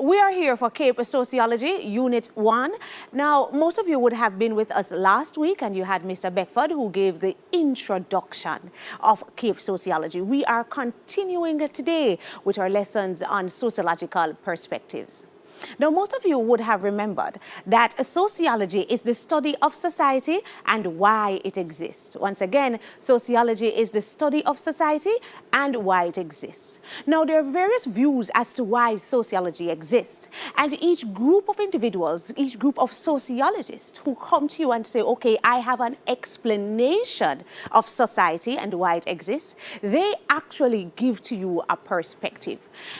We are here for Cape Sociology, Unit 1. Now, most of you would have been with us last week, and you had Mr. Beckford who gave the introduction of Cape Sociology. We are continuing today with our lessons on sociological perspectives. Now, most of you would have remembered that sociology is the study of society and why it exists. Once again, sociology is the study of society and why it exists. Now, there are various views as to why sociology exists, and each group of individuals, each group of sociologists who come to you and say, okay, I have an explanation of society and why it exists, they actually give to you a perspective.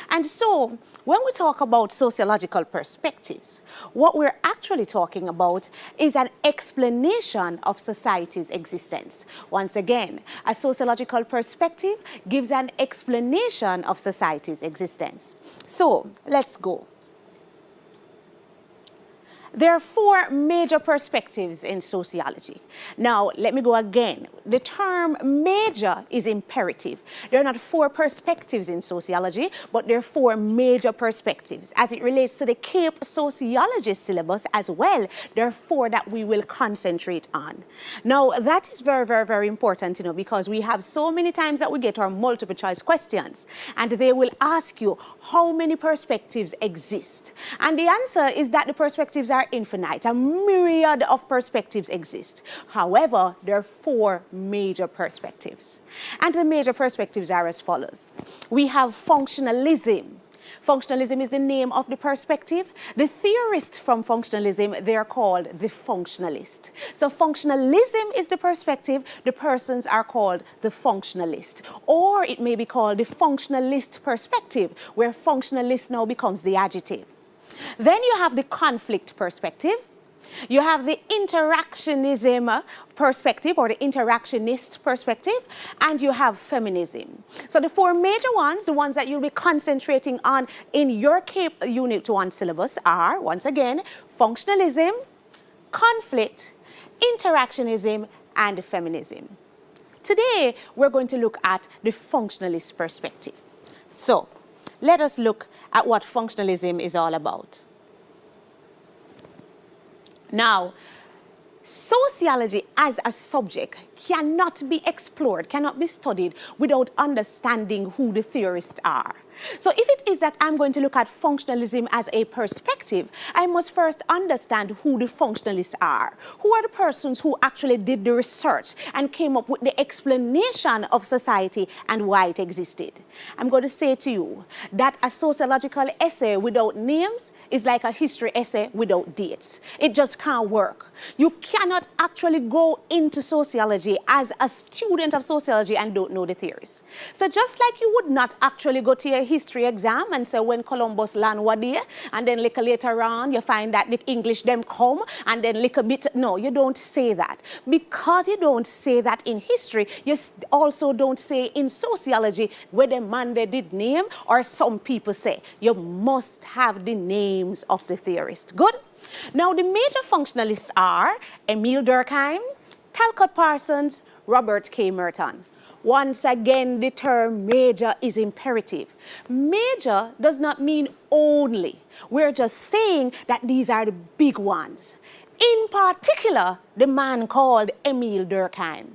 And so, when we talk about sociological perspectives, what we're actually talking about is an explanation of society's existence. Once again, a sociological perspective gives an explanation of society's existence. So, let's go. There are four major perspectives in sociology. Now, let me go again. The term major is imperative. There are not four perspectives in sociology, but there are four major perspectives. As it relates to the Cape Sociology syllabus as well, there are four that we will concentrate on. Now, that is very, very, very important, because we have so many times that we get our multiple choice questions, and they will ask you how many perspectives exist. And the answer is that the perspectives are infinite. A myriad of perspectives exist. However, there are four major perspectives. And the major perspectives are as follows. We have functionalism. Functionalism is the name of the perspective. The theorists from functionalism, they are called the functionalist. So functionalism is the perspective. The persons are called the functionalist. Or it may be called the functionalist perspective, where functionalist now becomes the adjective. Then you have the conflict perspective. You have the interactionism perspective, or the interactionist perspective, and you have feminism. So the four major ones, the ones that you'll be concentrating on in your Cape Unit 1 syllabus are, once again, functionalism, conflict, interactionism, and feminism. Today, we're going to look at the functionalist perspective. So, let us look at what functionalism is all about. Now, sociology as a subject cannot be explored, cannot be studied without understanding who the theorists are. So if it is that I'm going to look at functionalism as a perspective, I must first understand who the functionalists are. Who are the persons who actually did the research and came up with the explanation of society and why it existed? I'm going to say to you that a sociological essay without names is like a history essay without dates. It just can't work. You cannot actually go into sociology as a student of sociology and don't know the theories. So just like you would not actually go to a history exam and say when Columbus land was there, and then later on you find that the English them come, and then a bit, no, you don't say that. Because you don't say that in history, you also don't say in sociology where the man they did name, or some people say. You must have the names of the theorists. Good? Now, the major functionalists are Emile Durkheim, Talcott Parsons, Robert K. Merton. Once again, the term major is imperative. Major does not mean only. We're just saying that these are the big ones. In particular, the man called Emile Durkheim.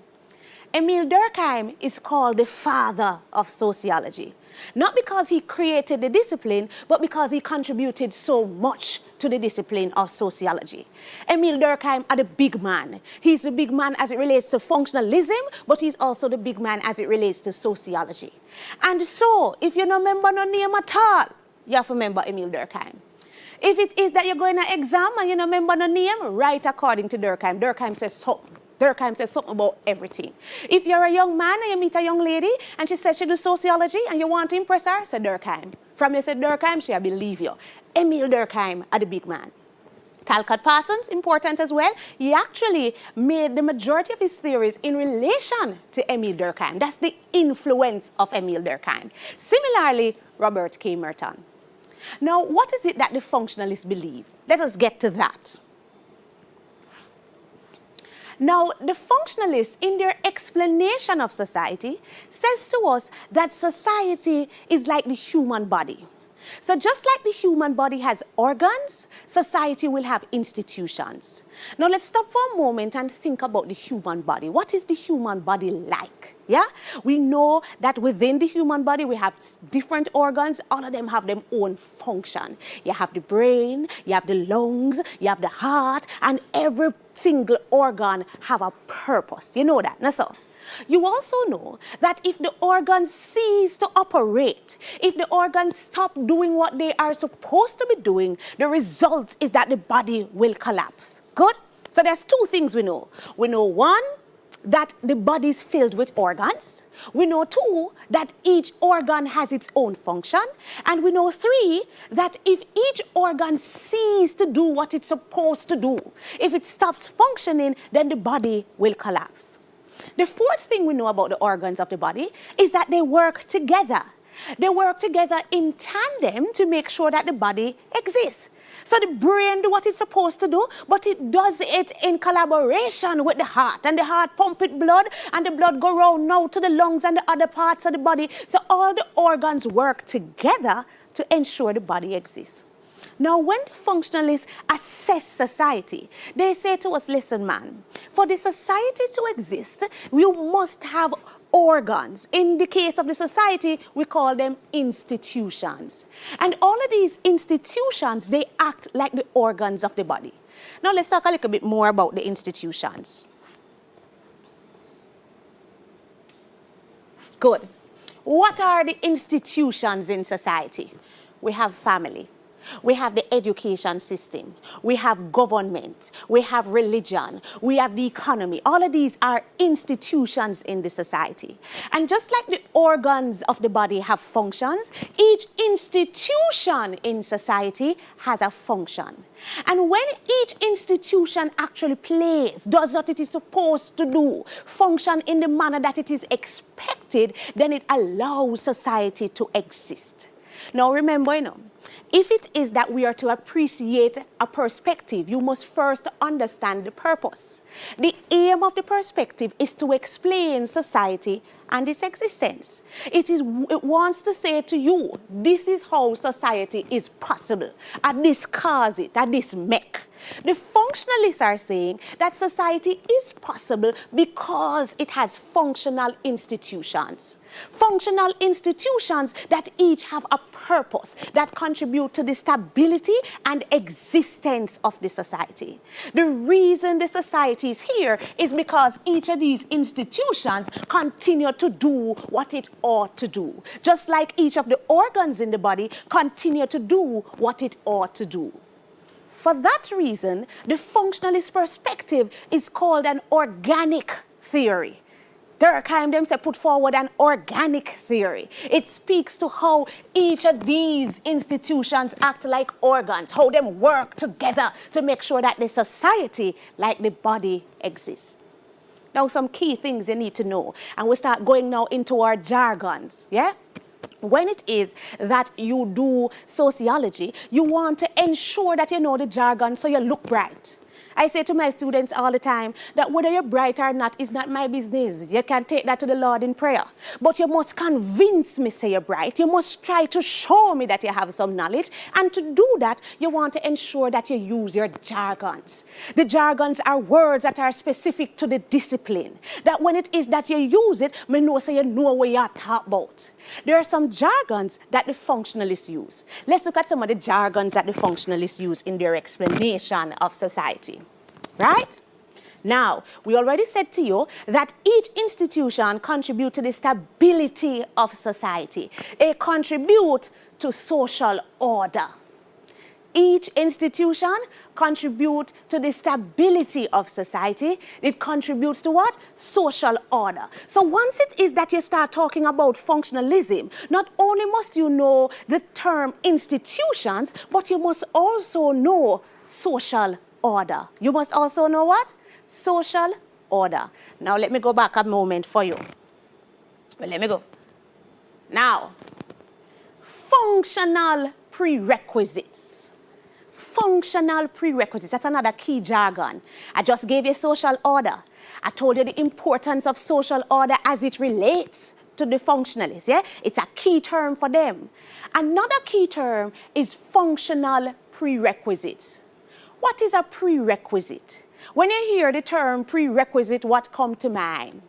Emile Durkheim is called the father of sociology. Not because he created the discipline, but because he contributed so much to the discipline of sociology. Emile Durkheim is the big man. He's the big man as it relates to functionalism, but he's also the big man as it relates to sociology. And so, if you don't remember no name at all, you have to remember Emile Durkheim. If it is that you're going to exam and you don't remember no name, write according to Durkheim. Durkheim says something. Durkheim says something about everything. If you're a young man and you meet a young lady and she says she does sociology and you want to impress her, say Durkheim. From you say Durkheim, she'll believe you. Emile Durkheim are the big man. Talcott Parsons, important as well. He actually made the majority of his theories in relation to Emile Durkheim. That's the influence of Emile Durkheim. Similarly, Robert K. Merton. Now, what is it that the functionalists believe? Let us get to that. Now, the functionalists, in their explanation of society, says to us that society is like the human body. So just like the human body has organs, society will have institutions. Now let's stop for a moment and think about the human body. What is the human body like? Yeah, we know that within the human body we have different organs. All of them have their own function. You have the brain, you have the lungs, you have the heart, and every single organ have a purpose. You know that, no so? You also know that if the organs cease to operate, if the organs stop doing what they are supposed to be doing, the result is that the body will collapse. Good? So there's two things we know. We know one, that the body is filled with organs. We know two, that each organ has its own function. And we know three, that if each organ ceases to do what it's supposed to do, if it stops functioning, then the body will collapse. The fourth thing we know about the organs of the body is that they work together. They work together in tandem to make sure that the body exists. So the brain do what it's supposed to do, but it does it in collaboration with the heart. And the heart pump it blood, and the blood go round now to the lungs and the other parts of the body. So all the organs work together to ensure the body exists. Now, when the functionalists assess society, they say to us, listen, man, for the society to exist, you must have organs. In the case of the society, we call them institutions. And all of these institutions, they act like the organs of the body. Now, let's talk a little bit more about the institutions. Good. What are the institutions in society? We have family. We have the education system, we have government, we have religion, we have the economy. All of these are institutions in the society. And just like the organs of the body have functions, each institution in society has a function. And when each institution actually does what it is supposed to do, function in the manner that it is expected, then it allows society to exist. Now remember, if it is that we are to appreciate a perspective, you must first understand the purpose. The aim of the perspective is to explain society and its existence. It wants to say to you, this is how society is possible, and this cause it, and this make. The functionalists are saying that society is possible because it has functional institutions. Functional institutions that each have a purpose, that contribute to the stability and existence of the society. The reason the society is here is because each of these institutions continue to do what it ought to do, just like each of the organs in the body continue to do what it ought to do. For that reason, the functionalist perspective is called an organic theory. Durkheim themselves put forward an organic theory. It speaks to how each of these institutions act like organs, how them work together to make sure that the society, like the body, exists. Now, some key things you need to know, and we start going now into our jargons, yeah? When it is that you do sociology, you want to ensure that you know the jargon so you look bright. I say to my students all the time that whether you're bright or not is not my business. You can take that to the Lord in prayer. But you must convince me, say you're bright. You must try to show me that you have some knowledge. And to do that, you want to ensure that you use your jargons. The jargons are words that are specific to the discipline. That when it is that you use it, me know so you know what you're talking about. There are some jargons that the functionalists use. Let's look at some of the jargons that the functionalists use in their explanation of society. Right? Now, we already said to you that each institution contributes to the stability of society. They contribute to social order. Each institution contributes to the stability of society. It contributes to what? Social order. So once it is that you start talking about functionalism, not only must you know the term institutions, but you must also know social order. You must also know what? Social order. Now let me go back a moment for you. Well, let me go. Now, functional prerequisites. Functional prerequisites. That's another key jargon. I just gave you social order. I told you the importance of social order as it relates to the functionalists, yeah? It's a key term for them. Another key term is functional prerequisites. What is a prerequisite? When you hear the term prerequisite, what comes to mind?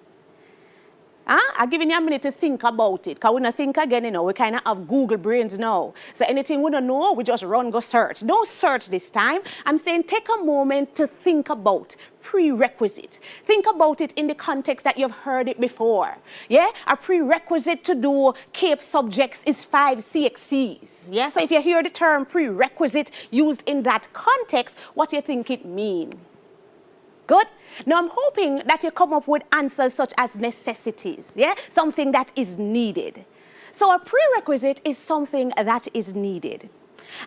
I'm giving you a minute to think about it, because we don't think again, you know, we kind of have Google brains now. So anything we don't know, we just run, go search. Don't search this time. I'm saying take a moment to think about prerequisite. Think about it in the context that you've heard it before. Yeah? A prerequisite to do CAPE subjects is 5 CXCs. Yeah? So if you hear the term prerequisite used in that context, what do you think it means? Good? Now, I'm hoping that you come up with answers such as necessities, yeah? Something that is needed. So a prerequisite is something that is needed.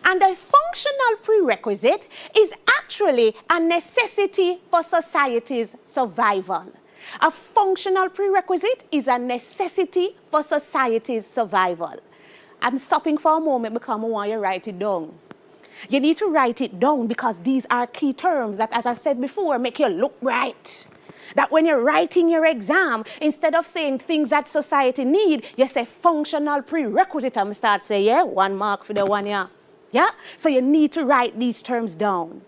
And a functional prerequisite is actually a necessity for society's survival. A functional prerequisite is a necessity for society's survival. I'm stopping for a moment because I want you to write it down. You need to write it down because these are key terms that, as I said before, make you look right. That when you're writing your exam, instead of saying things that society need, you say functional prerequisite and start say, yeah, 1 mark for the 1 year. Yeah? So you need to write these terms down.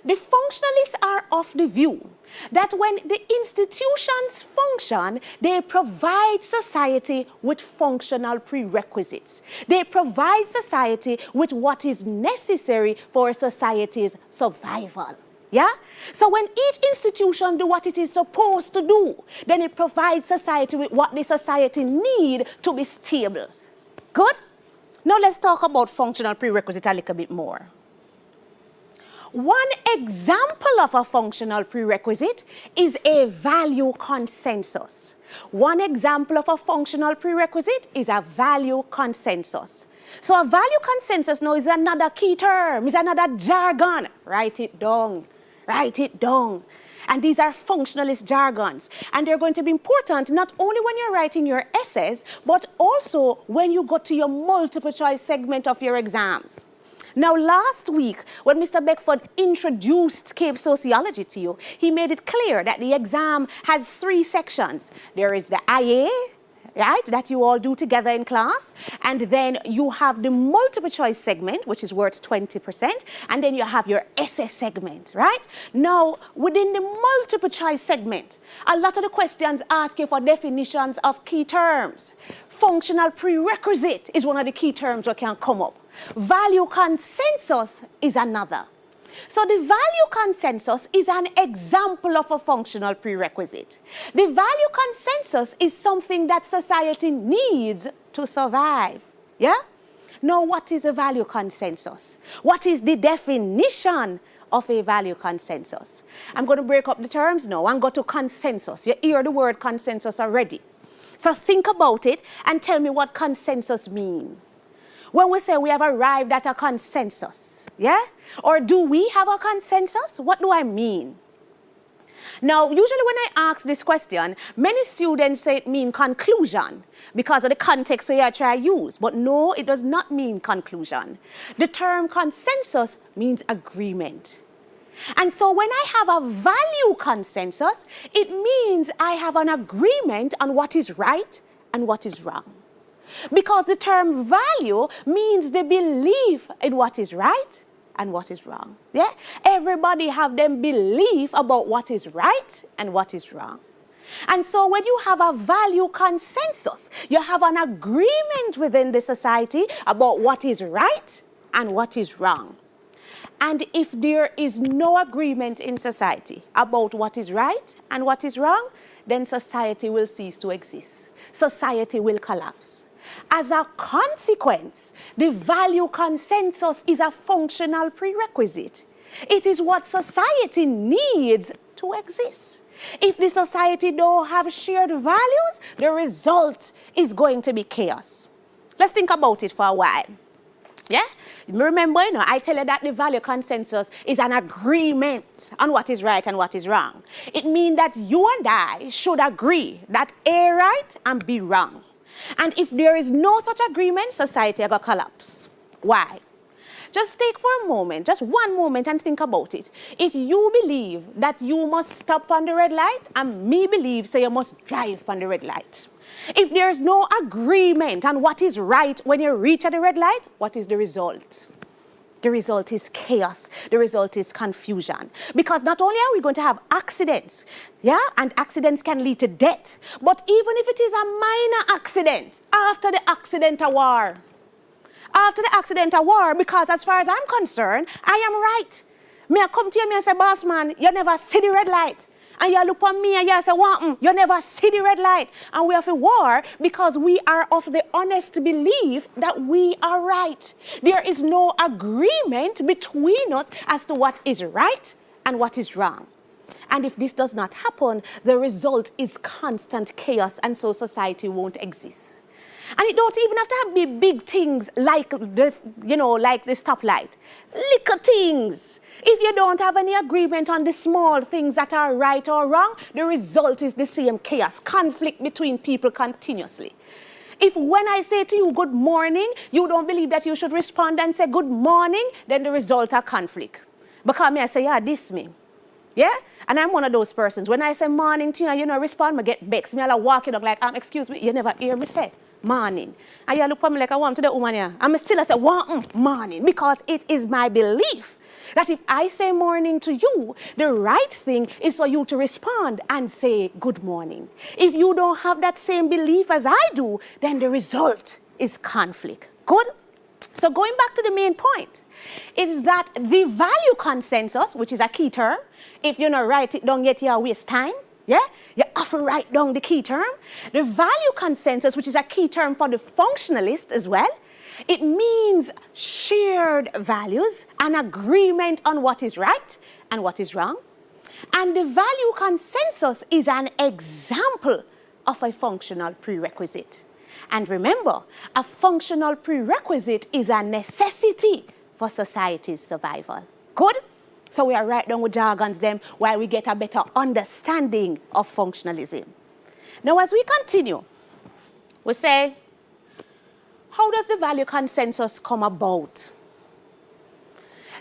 The functionalists are of the view that when the institutions function, they provide society with functional prerequisites. They provide society with what is necessary for society's survival. Yeah? So when each institution do what it is supposed to do, then it provides society with what the society need to be stable. Good? Now let's talk about functional prerequisite a little bit more. One example of a functional prerequisite is a value consensus. One example of a functional prerequisite is a value consensus. So a value consensus now is another key term, is another jargon. Write it down. Write it down. And these are functionalist jargons. And they're going to be important not only when you're writing your essays, but also when you go to your multiple choice segment of your exams. Now, last week, when Mr. Beckford introduced CAPE Sociology to you, he made it clear that the exam has 3 sections. There is the IA, right, that you all do together in class, and then you have the multiple choice segment, which is worth 20%, and then you have your essay segment, right? Now, within the multiple choice segment, a lot of the questions ask you for definitions of key terms. Functional prerequisite is one of the key terms that can come up. Value consensus is another. So the value consensus is an example of a functional prerequisite. The value consensus is something that society needs to survive. Yeah? Now, what is a value consensus? What is the definition of a value consensus? I'm going to break up the terms now and go to consensus. You hear the word consensus already. So think about it and tell me what consensus means. When we say we have arrived at a consensus, yeah? Or do we have a consensus? What do I mean? Now, usually when I ask this question, many students say it means conclusion because of the context we are trying to use. But no, it does not mean conclusion. The term consensus means agreement. And so when I have a value consensus, it means I have an agreement on what is right and what is wrong. Because the term value means the belief in what is right and what is wrong. Yeah? Everybody have them belief about what is right and what is wrong. And so when you have a value consensus, you have an agreement within the society about what is right and what is wrong. And if there is no agreement in society about what is right and what is wrong, then society will cease to exist. Society will collapse. As a consequence, the value consensus is a functional prerequisite. It is what society needs to exist. If the society don't have shared values, the result is going to be chaos. Let's think about it for a while. Yeah? Remember, I tell you that the value consensus is an agreement on what is right and what is wrong. It means that you and I should agree that A right and B wrong. And if there is no such agreement, society is going to collapse. Why? Just take for a moment, just one moment and think about it. If you believe that you must stop on the red light and me believe say you must drive on the red light. If there's no agreement on what is right when you reach at the red light, what is the result? The result is chaos. The result is confusion. Because not only are we going to have accidents, yeah, and accidents can lead to death, but even if it is a minor accident, after the accident a war. After the accident a war, because as far as I'm concerned, I am right. Me I come to you and say, boss man, you never see the red light. And you look at me and you say, you never see the red light. And we have a war because we are of the honest belief that we are right. There is no agreement between us as to what is right and what is wrong. And if this does not happen, the result is constant chaos, and so society won't exist. And it don't even have to be big things like the stoplight. Little things. If you don't have any agreement on the small things that are right or wrong, the result is the same chaos, conflict between people continuously. If when I say to you good morning, you don't believe that you should respond and say good morning, then the result are conflict. Because me I say, yeah, this me. Yeah? And I'm one of those persons. When I say morning to you and you don't respond, I get vexed. Me I'll walk it up like, excuse me, you never hear me say morning. And you look at me like I want to the woman here. I'm still I say morning, because it is my belief that if I say morning to you, the right thing is for you to respond and say good morning. If you don't have that same belief as I do, then the result is conflict. Good? So going back to the main point, it is that the value consensus, which is a key term, if you don't write it down yet, you waste time. Yeah? You have to write down the key term. The value consensus, which is a key term for the functionalist as well, it means shared values and agreement on what is right and what is wrong. And the value consensus is an example of a functional prerequisite. And remember, a functional prerequisite is a necessity for society's survival. Good? So we are right down with jargons them while we get a better understanding of functionalism. Now as we continue, we say, how does the value consensus come about?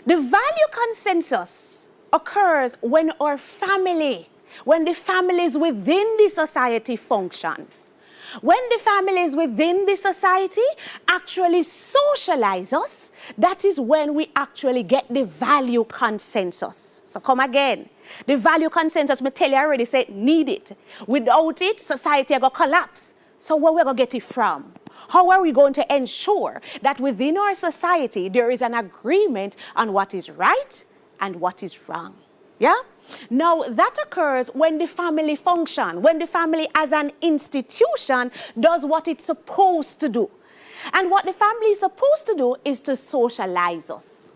The value consensus occurs when the families within the society function. When the families within the society actually socialize us, that is when we actually get the value consensus. So come again. The value consensus, I tell you already, said need it. Without it, society is going to collapse. So where we going to get it from? How are we going to ensure that within our society there is an agreement on what is right and what is wrong? Yeah? Now, that occurs when the family function, when the family as an institution does what it's supposed to do. And what the family is supposed to do is to socialize us.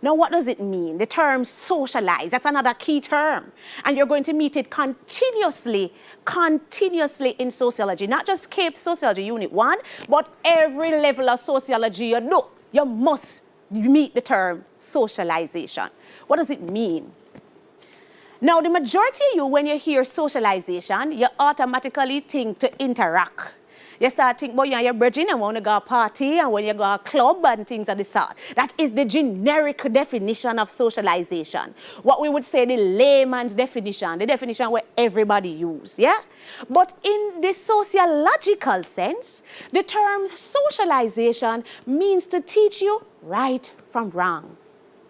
Now, what does it mean? The term socialize, that's another key term. And you're going to meet it continuously in sociology. Not just Cape Sociology Unit 1, but every level of sociology you do. You must meet the term socialization. What does it mean? Now, the majority of you, when you hear socialization, you automatically think to interact. You start thinking about you and your brethren and want to go to a party and when you go to a club and things of the sort. That is the generic definition of socialization. What we would say the layman's definition, the definition where everybody uses, yeah? But in the sociological sense, the term socialization means to teach you right from wrong.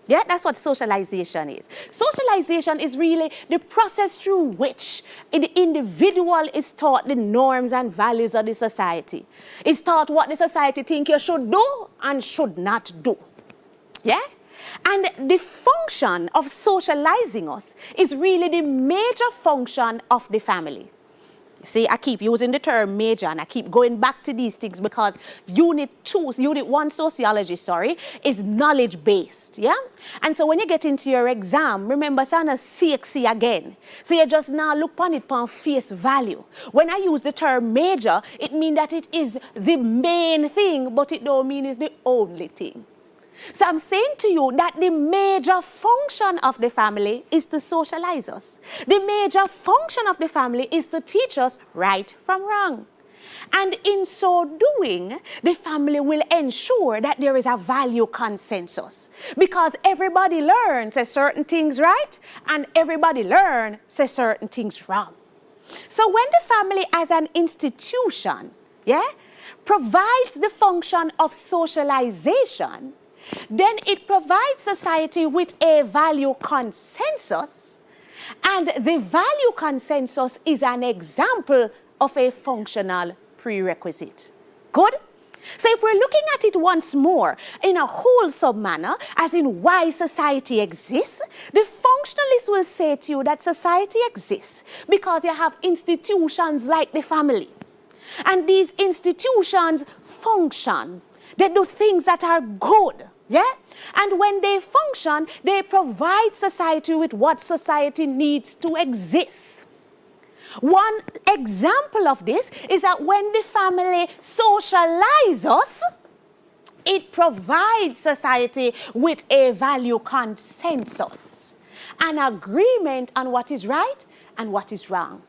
Yeah, that's what socialization is. Socialization is really the process through which the individual is taught the norms and values of the society. It's taught what the society thinks you should do and should not do. Yeah? And the function of socializing us is really the major function of the family. See, I keep using the term major and I keep going back to these things because Unit 1 Sociology, is knowledge-based, yeah? And so when you get into your exam, remember, it's on a CXC again. So you just now look upon it on face value. When I use the term major, it means that it is the main thing, but it don't mean it's the only thing. So I'm saying to you that the major function of the family is to socialize us. The major function of the family is to teach us right from wrong. And in so doing, the family will ensure that there is a value consensus. Because everybody learns certain things right and everybody learns certain things wrong. So when the family as an institution, provides the function of socialization, then it provides society with a value consensus, and the value consensus is an example of a functional prerequisite. Good? So if we're looking at it once more in a wholesome manner, as in why society exists, the functionalists will say to you that society exists because you have institutions like the family. And these institutions function. They do things that are good. And when they function, they provide society with what society needs to exist. One example of this is that when the family socializes us, it provides society with a value consensus, an agreement on what is right and what is wrong.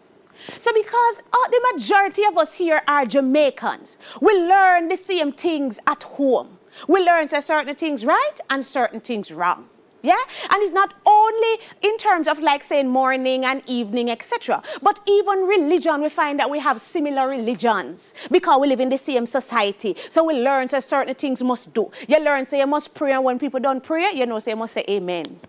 So because the majority of us here are Jamaicans, we learn the same things at home. We learn certain things right and certain things wrong. And it's not only in terms of like saying morning and evening, etc. But even religion, we find that we have similar religions because we live in the same society. So we learn certain things must do. You learn say you must pray, and when people don't pray, you know say you must say amen.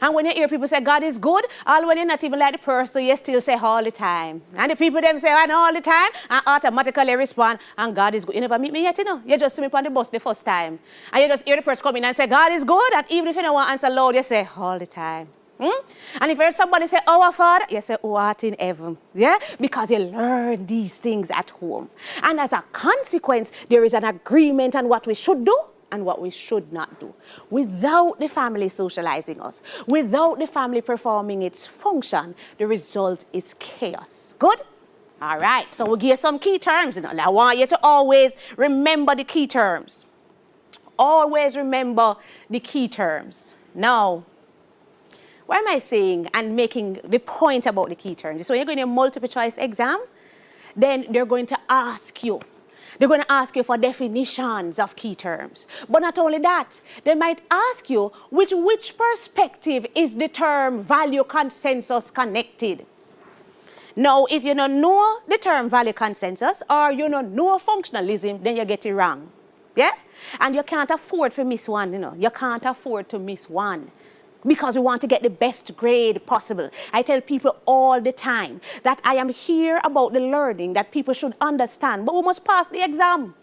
And when you hear people say God is good, all when you're not even like the person, you still say all the time. And the people them say and all the time and automatically respond, and God is good. You never meet me yet, you know. You just see me on the bus the first time. And you just hear the person come in and say God is good, and even if you don't want to answer loud, you say all the time. And if you hear somebody say our Father, you say who art in heaven. Because you learn these things at home. And as a consequence, there is an agreement on what we should do and what we should not do. Without the family socializing us, without the family performing its function, the result is chaos. Good? All right, so we'll give you some key terms. I want you to always remember the key terms. Always remember the key terms. Now, what am I saying and making the point about the key terms? So when you're going to a multiple choice exam, then they're going to ask you. They're going to ask you for definitions of key terms. But not only that, they might ask you which perspective is the term value consensus connected. Now, if you don't know the term value consensus or you don't know functionalism, then you get it wrong. And you can't afford to miss one, You can't afford to miss one. Because we want to get the best grade possible. I tell people all the time that I am here about the learning that people should understand, but we must pass the exam.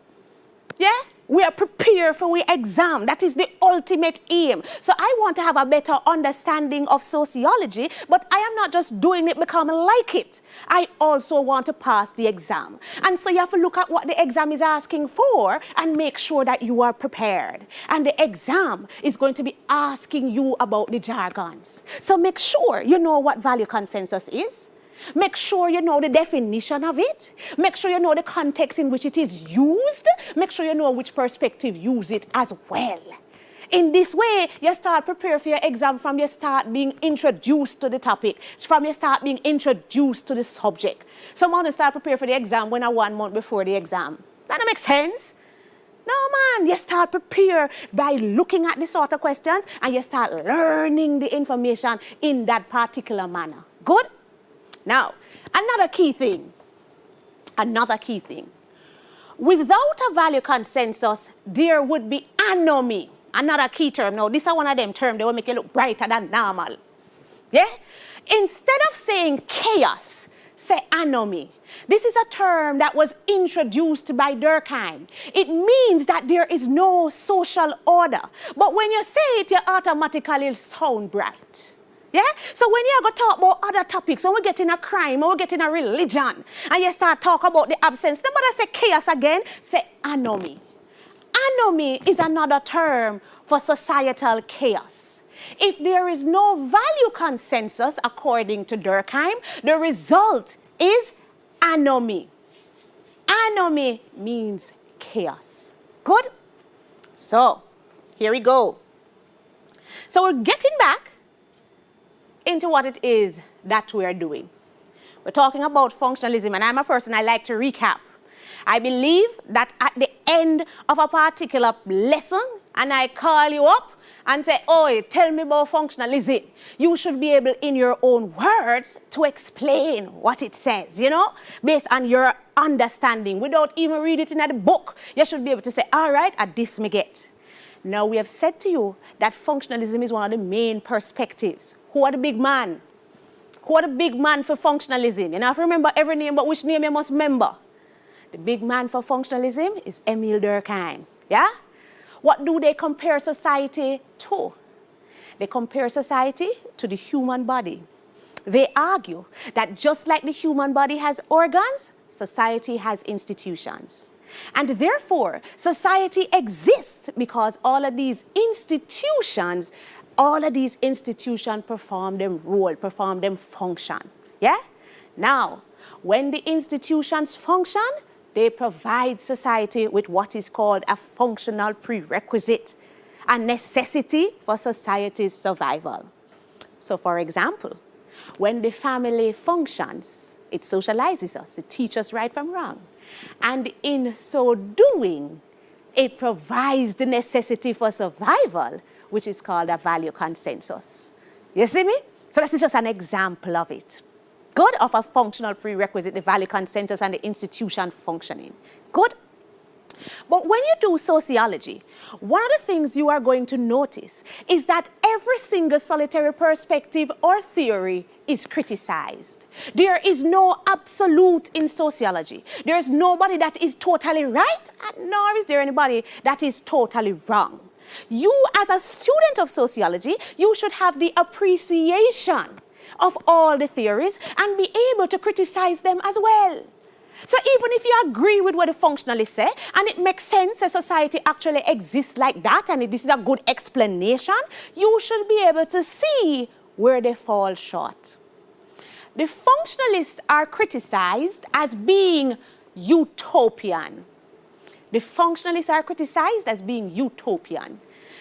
We are prepared for the exam. That is the ultimate aim. So I want to have a better understanding of sociology, but I am not just doing it because I like it. I also want to pass the exam. And so you have to look at what the exam is asking for and make sure that you are prepared. And the exam is going to be asking you about the jargons. So make sure you know what value consensus is. Make sure you know the definition of it. Make sure you know the context in which it is used. Make sure you know which perspective use it as well. In this way, you start prepare for your exam from you start being introduced to the topic, from you start being introduced to the subject. Some want to start prepare for the exam when 1 month before the exam. That don't make sense. No, man, you start prepare by looking at the sort of questions and you start learning the information in that particular manner. Good? Now, another key thing. Without a value consensus, there would be anomy. Another key term. Now, this is one of them terms that will make you look brighter than normal. Instead of saying chaos, say anomy. This is a term that was introduced by Durkheim. It means that there is no social order. But when you say it, you automatically sound bright. So when you go talk about other topics, when we get in a crime, when we get in a religion, and you start talk about the absence, nobody say chaos again, say anomy. Anomy is another term for societal chaos. If there is no value consensus, according to Durkheim, the result is anomy. Anomy means chaos. Good? So, here we go. So we're getting back into what it is that we are doing. We're talking about functionalism, and I'm a person I like to recap. I believe that at the end of a particular lesson, and I call you up and say, oh, tell me about functionalism, you should be able, in your own words, to explain what it says, you know, based on your understanding, without even reading it in the book. You should be able to say, all right, at this me get. Now, we have said to you that functionalism is one of the main perspectives. Who are the big man? Who are the big man for functionalism? You know, have to remember every name, but which name you must remember? The big man for functionalism is Emile Durkheim. Yeah? What do they compare society to? They compare society to the human body. They argue that just like the human body has organs, society has institutions. And therefore, society exists because all of these institutions perform them role, perform them function. Yeah? Now, when the institutions function, they provide society with what is called a functional prerequisite, a necessity for society's survival. So, for example, when the family functions, it socializes us, it teaches us right from wrong. And in so doing, it provides the necessity for survival, which is called a value consensus. You see me? So that is just an example of it. Good, of a functional prerequisite, the value consensus and the institution functioning. Good. But when you do sociology, one of the things you are going to notice is that every single solitary perspective or theory is criticized. There is no absolute in sociology. There is nobody that is totally right, and nor is there anybody that is totally wrong. You, as a student of sociology, you should have the appreciation of all the theories and be able to criticize them as well. So even if you agree with what the functionalists say, and it makes sense that society actually exists like that, and this is a good explanation, you should be able to see where they fall short. The functionalists are criticized as being utopian. The functionalists are criticized as being utopian.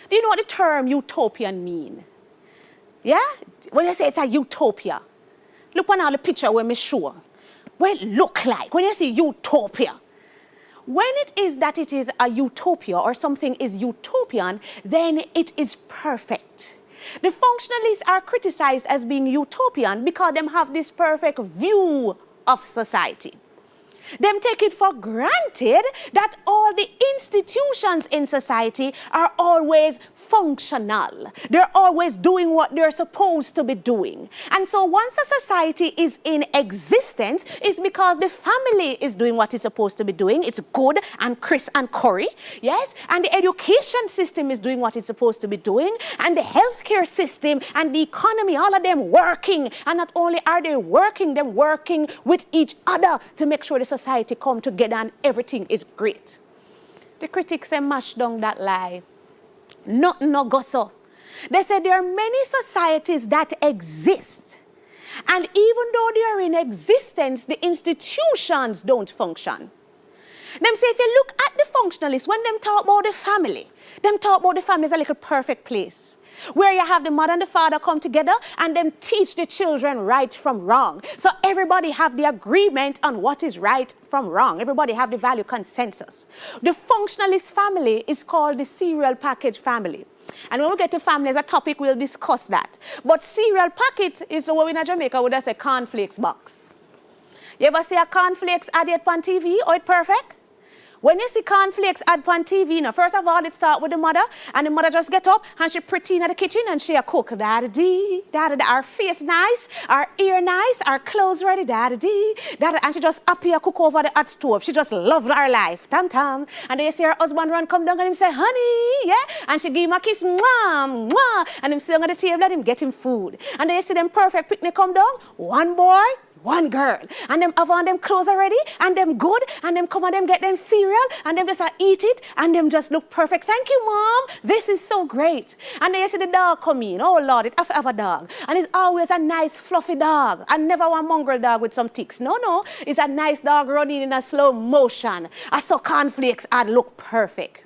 Do you know what the term utopian means? Yeah? When you say it's a utopia, look on all the picture where me show. What it look like when you see utopia. When it is that it is a utopia or something is utopian, then it is perfect. The functionalists are criticized as being utopian because they have this perfect view of society. Them take it for granted that all the institutions in society are always functional. They're always doing what they're supposed to be doing. And so once a society is in existence, it's because the family is doing what it's supposed to be doing. It's good and crisp and curry, yes? And the education system is doing what it's supposed to be doing. And the healthcare system and the economy, all of them working. And not only are they working, they're working with each other to make sure the society come together and everything is great. The critics say mash down that lie. Nothing no go so. They say there are many societies that exist, and even though they are in existence, the institutions don't function. Them say if you look at the functionalists, when them talk about the family as a little perfect place, where you have the mother and the father come together and them teach the children right from wrong. So everybody have the agreement on what is right from wrong. Everybody have the value consensus. The functionalist family is called the cereal package family. And when we get to family as a topic, we'll discuss that. But cereal packet is what we in Jamaica would say cornflakes box. You ever see a cornflakes ad on TV? Oh, it perfect? When you see cornflakes ad on TV, now, first of all, it start with the mother, and the mother just get up, and she pretty in the kitchen, and she a cook. Da-da-dee, da-da-da. Our face nice, our ear nice, our clothes ready, da-da-dee, da-da. And she just appear cook over the hot stove. She just love her life, tam-tam. And then you see her husband run, come down, and him say, honey, yeah? And she give him a kiss, mwah, mwah. And him sit on the table, and him get him food. And then you see them perfect picnic come down, one boy, one girl, and them have on them clothes already, and them good, and them come and them get them cereal, and them just eat it, and them just look perfect. Thank you, Mom. This is so great. And then you see the dog come in. Oh, Lord, it have a dog. And it's always a nice, fluffy dog. And never one mongrel dog with some ticks. No. It's a nice dog running in a slow motion. I saw cornflakes and look perfect.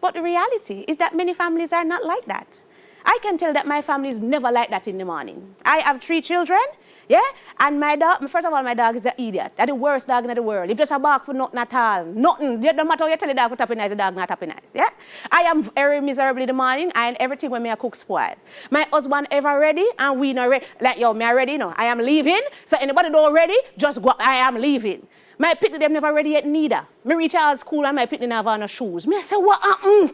But the reality is that many families are not like that. I can tell that my family is never like that in the morning. I have 3 children. Yeah? And my dog, first of all, my dog is an idiot. That's the worst dog in the world. If just a bark for nothing at all. Nothing. No matter how you tell the dog for tapping nice, the dog not tapping nice. Yeah? I am very miserable in the morning and everything when me a cook spoiled. My husband ever ready and we not ready. Like, yo, me are ready, no. I am leaving. So anybody don't ready, just go. I am leaving. My pitney them never ready yet neither. Me reach out of school and my pitney never have no shoes. Me I say, what happened?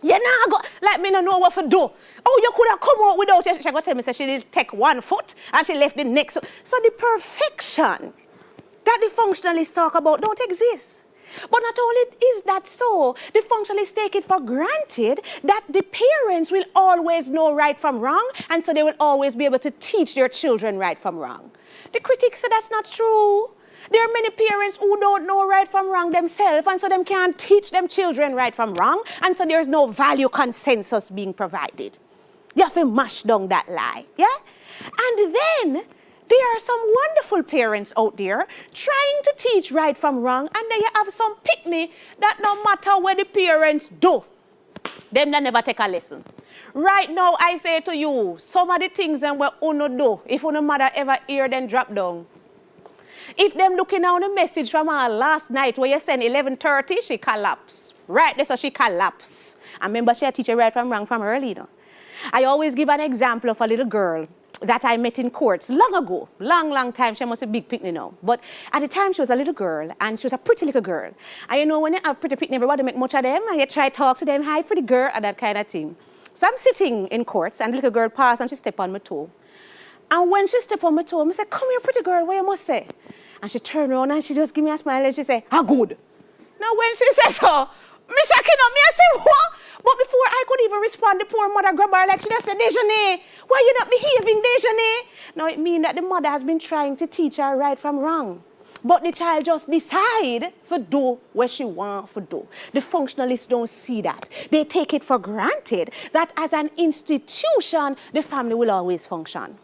You know, go, like me don't know what to do. Oh, you could have come out without you. She got tell me, say she did take one foot and she left the next. So the perfection that the functionalists talk about don't exist. But not only is that so, the functionalists take it for granted that the parents will always know right from wrong, and so they will always be able to teach their children right from wrong. The critics say that's not true. There are many parents who don't know right from wrong themselves, and so them can't teach them children right from wrong, and so there's no value consensus being provided. You have to mash down that lie, yeah? And then there are some wonderful parents out there trying to teach right from wrong, and then you have some pickney that no matter what the parents do, them that never take a lesson. Right now, I say to you, some of the things them we uno do, if uno mother ever hear them drop down. If them looking on the message from her last night where you send 11:30, she collapse. Right there, so she collapse. I remember she had teacher right from wrong from early, you know. I always give an example of a little girl that I met in courts long ago. Long time. She must be a big picnic now. But at the time, she was a little girl, and she was a pretty little girl. And you know, when you have pretty picnic, everybody make much of them, and you try to talk to them, hi, pretty girl, and that kind of thing. So I'm sitting in courts, and the little girl passed, and she stepped on my toe. And when she stepped on my toe, I said, come here, pretty girl, what you must say? And she turned around and she just give me a smile and she said, good. Now when she said so, me shaking up me, I said, what? But before I could even respond, the poor mother grabbed her like she just said, Déjeuner, why you not behaving, Déjeuner? Now it means that the mother has been trying to teach her right from wrong. But the child just decide to do what she want to do. The functionalists don't see that. They take it for granted that as an institution, the family will always function.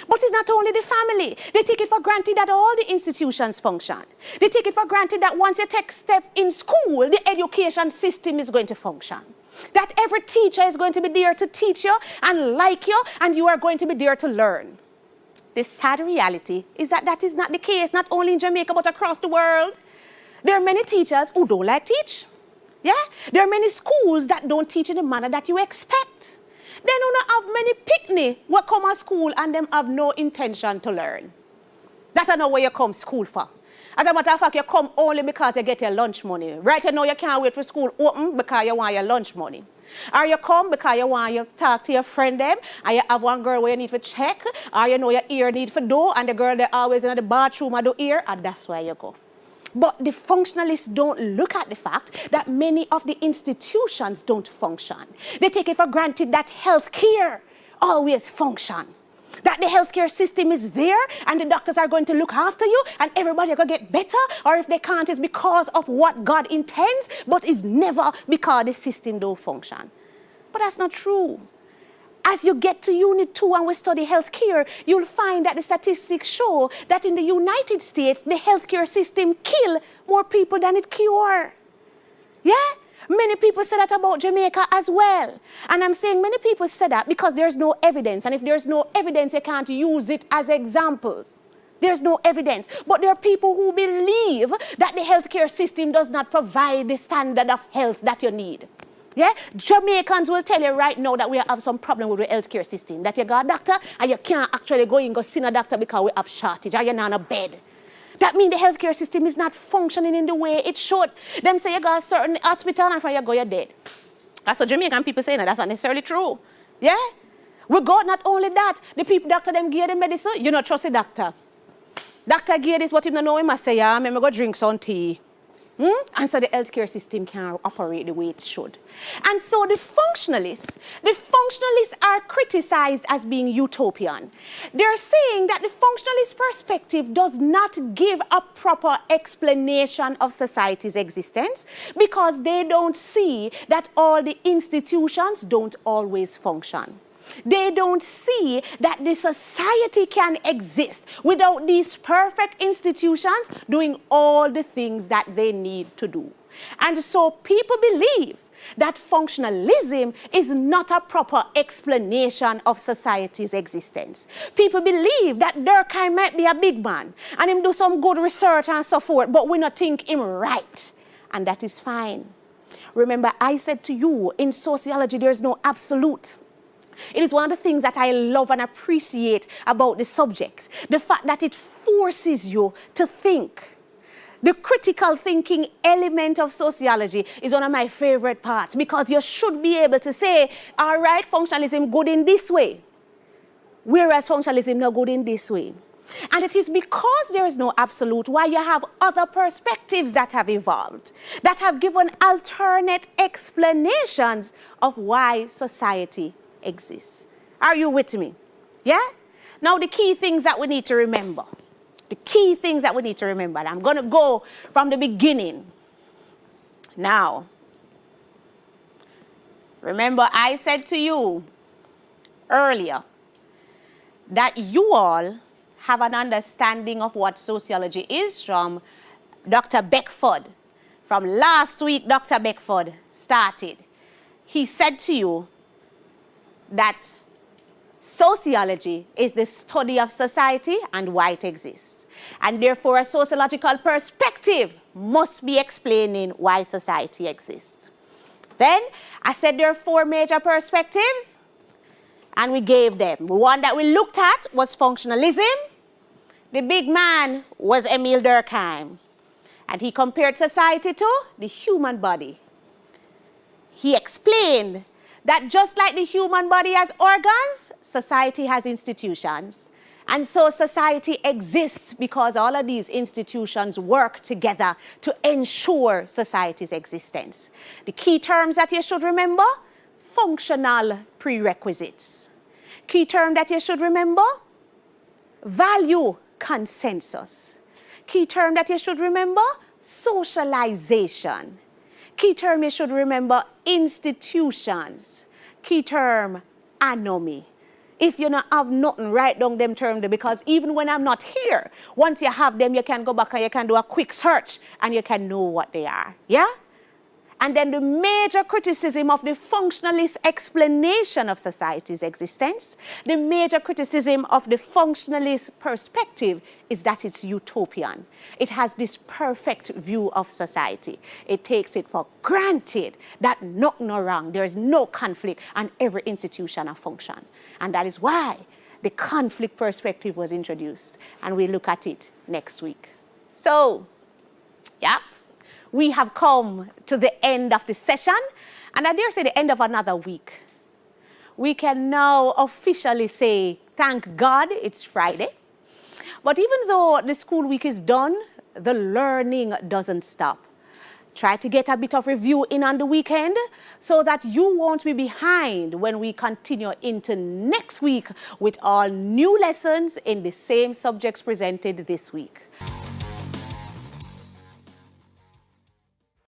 But it's not only the family. They take it for granted that all the institutions function. They take it for granted that once you take step in school, the education system is going to function. That every teacher is going to be there to teach you and like you, and you are going to be there to learn. The sad reality is that that is not the case, not only in Jamaica, but across the world. There are many teachers who don't like teach. Yeah? There are many schools that don't teach in the manner that you expect. Then you don't have many picnic what come to school and them have no intention to learn. That's not where you come school for. As a matter of fact, you come only because you get your lunch money. Right now you can't wait for school open because you want your lunch money. Or you come because you want to talk to your friend them, and you have one girl where you need to check, or you know your ear need for do, and the girl they always in the bathroom and do ear, and that's why you go. But the functionalists don't look at the fact that many of the institutions don't function. They take it for granted that healthcare always function. That the healthcare system is there and the doctors are going to look after you and everybody are going to get better, or if they can't, it's because of what God intends, but it's never because the system don't function. But that's not true. As you get to Unit 2 and we study healthcare, you'll find that the statistics show that in the United States, the healthcare system kills more people than it cures. Yeah? Many people say that about Jamaica as well. And I'm saying many people say that because there's no evidence. And if there's no evidence, you can't use it as examples. There's no evidence. But there are people who believe that the healthcare system does not provide the standard of health that you need. Yeah? Jamaicans will tell you right now that we have some problem with the healthcare system. That you got a doctor and you can't actually go and go see a doctor because we have shortage or you're not on a bed. That means the healthcare system is not functioning in the way it should. Them say you got a certain hospital and from you go, you're dead. That's what Jamaican people say, and that's not necessarily true. Yeah? We got not only that, the people, doctor them give the medicine, you don't trust the doctor. Doctor give this, what you don't know, he must say, yeah, I'm going to go drink some tea. And so the healthcare system can't operate the way it should. And so the functionalists are criticized as being utopian. They're saying that the functionalist perspective does not give a proper explanation of society's existence because they don't see that all the institutions don't always function. They don't see that the society can exist without these perfect institutions doing all the things that they need to do. And so people believe that functionalism is not a proper explanation of society's existence. People believe that Durkheim might be a big man and him do some good research and so forth, but we not think him right. And that is fine. Remember, I said to you, in sociology, there is no absolute. It is one of the things that I love and appreciate about the subject. The fact that it forces you to think. The critical thinking element of sociology is one of my favorite parts, because you should be able to say, all right, functionalism good in this way, whereas functionalism not good in this way. And it is because there is no absolute why you have other perspectives that have evolved, that have given alternate explanations of why society exists. Are you with me? Yeah? Now the key things that we need to remember. The key things that we need to remember. And I'm going to go from the beginning. Now, remember I said to you earlier that you all have an understanding of what sociology is from Dr. Beckford. From last week, Dr. Beckford started. He said to you that sociology is the study of society and why it exists. And therefore, a sociological perspective must be explaining why society exists. Then, I said there are 4 major perspectives, and we gave them. The one that we looked at was functionalism. The big man was Emile Durkheim, and he compared society to the human body. He explained that just like the human body has organs, society has institutions. And so society exists because all of these institutions work together to ensure society's existence. The key terms that you should remember: functional prerequisites. Key term that you should remember: value consensus. Key term that you should remember: socialization. Key term you should remember: institutions. Key term: anomy. If you don't have nothing, write down them terms, because even when I'm not here, once you have them, you can go back and you can do a quick search and you can know what they are. Yeah? And then the major criticism of the functionalist explanation of society's existence, the major criticism of the functionalist perspective is that it's utopian. It has this perfect view of society. It takes it for granted that nothing is wrong, there is no conflict, and every institution a function. And that is why the conflict perspective was introduced. And we'll look at it next week. So, yeah. We have come to the end of the session, and I dare say the end of another week. We can now officially say, thank God it's Friday. But even though the school week is done, the learning doesn't stop. Try to get a bit of review in on the weekend so that you won't be behind when we continue into next week with all new lessons in the same subjects presented this week.